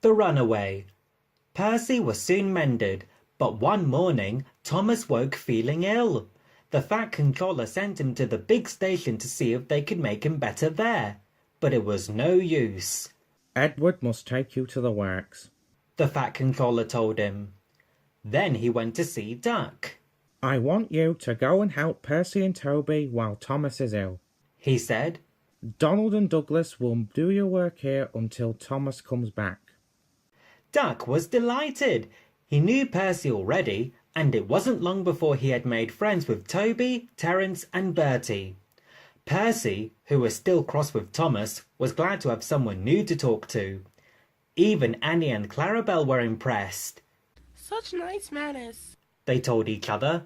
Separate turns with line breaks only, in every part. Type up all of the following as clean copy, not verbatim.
The Runaway. Percy was soon mended, but one morning Thomas woke feeling ill. The Fat Controller sent him to the big station to see if they could make him better there, but it was no use.
Edward must take you to the works,
the Fat Controller told him. Then he went to see Duck.
I want you to go and help Percy and Toby while Thomas is ill,
he said.
Donald and Douglas will do your work here until Thomas comes back.
Duck was delighted. He knew Percy already, and it wasn't long before he had made friends with Toby, Terence, and Bertie. Percy, who was still cross with Thomas, was glad to have someone new to talk to. Even Annie and Clarabelle were impressed.
Such nice manners,
they told each other.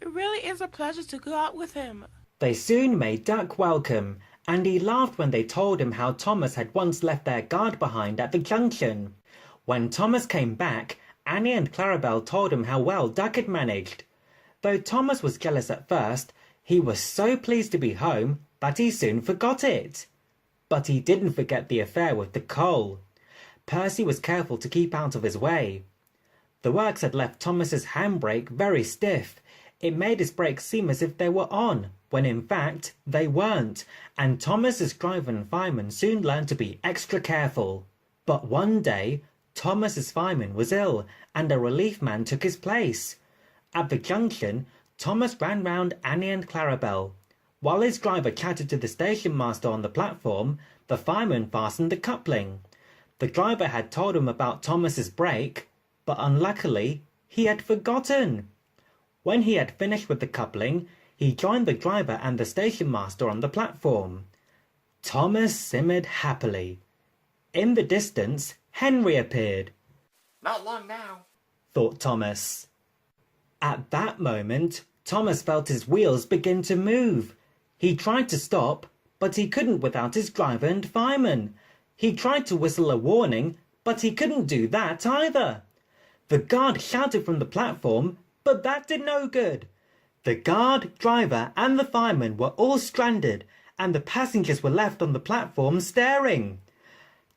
It really is a pleasure to go out with him.
They soon made Duck welcome, and he laughed when they told him how Thomas had once left their guard behind at the junction. When Thomas came back, Annie and Clarabelle told him how well Duck had managed. Though Thomas was jealous at first, he was so pleased to be home that he soon forgot it. But he didn't forget the affair with the coal. Percy was careful to keep out of his way. The works had left Thomas's handbrake very stiff. It made his brakes seem as if they were on, when in fact they weren't, and Thomas's driver and fireman soon learned to be extra careful. But one day, Thomas's fireman was ill, and a relief man took his place. At the junction, Thomas ran round Annie and Clarabelle. While his driver chatted to the station master on the platform, the fireman fastened the coupling. The driver had told him about Thomas's brake, but unluckily, he had forgotten. When he had finished with the coupling, he joined the driver and the station master on the platform. Thomas simmered happily. In the distance, Henry appeared.
Not long now,
thought Thomas. At that moment, Thomas felt his wheels begin to move. He tried to stop, but he couldn't without his driver and fireman. He tried to whistle a warning, but he couldn't do that either. The guard shouted from the platform, but that did no good. The guard, driver, and the fireman were all stranded, and the passengers were left on the platform staring.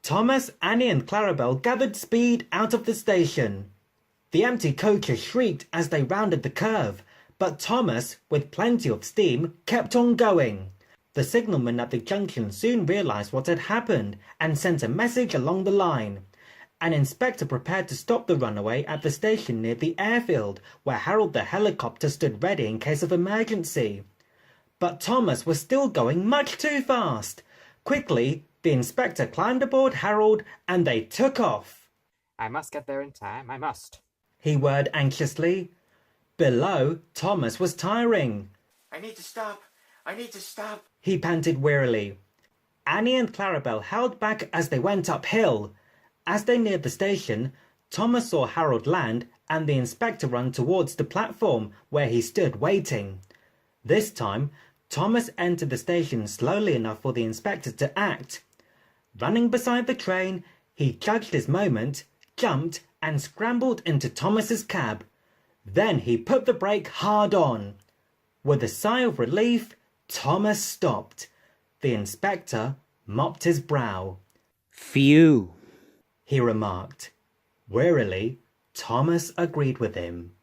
Thomas, Annie, and Clarabelle gathered speed out of the station. The empty coaches shrieked as they rounded the curve, but Thomas, with plenty of steam, kept on going. The signalman at the junction soon realized what had happened and sent a message along the line. An inspector prepared to stop the runaway at the station near the airfield, where Harold the helicopter stood ready in case of emergency. But Thomas was still going much too fast. Quickly, the inspector climbed aboard Harold and they took off.
I must get there in time, I must,
he whirred anxiously. Below, Thomas was tiring.
I need to stop,
he panted wearily. Annie and Clarabelle held back as they went uphill. As they neared the station, Thomas saw Harold land and the inspector run towards the platform where he stood waiting. This time, Thomas entered the station slowly enough for the inspector to act. Running beside the train, he judged his moment, jumped, and scrambled into Thomas's cab. Then he put the brake hard on. With a sigh of relief, Thomas stopped. The inspector mopped his brow.
Phew,
he remarked. Wearily, Thomas agreed with him.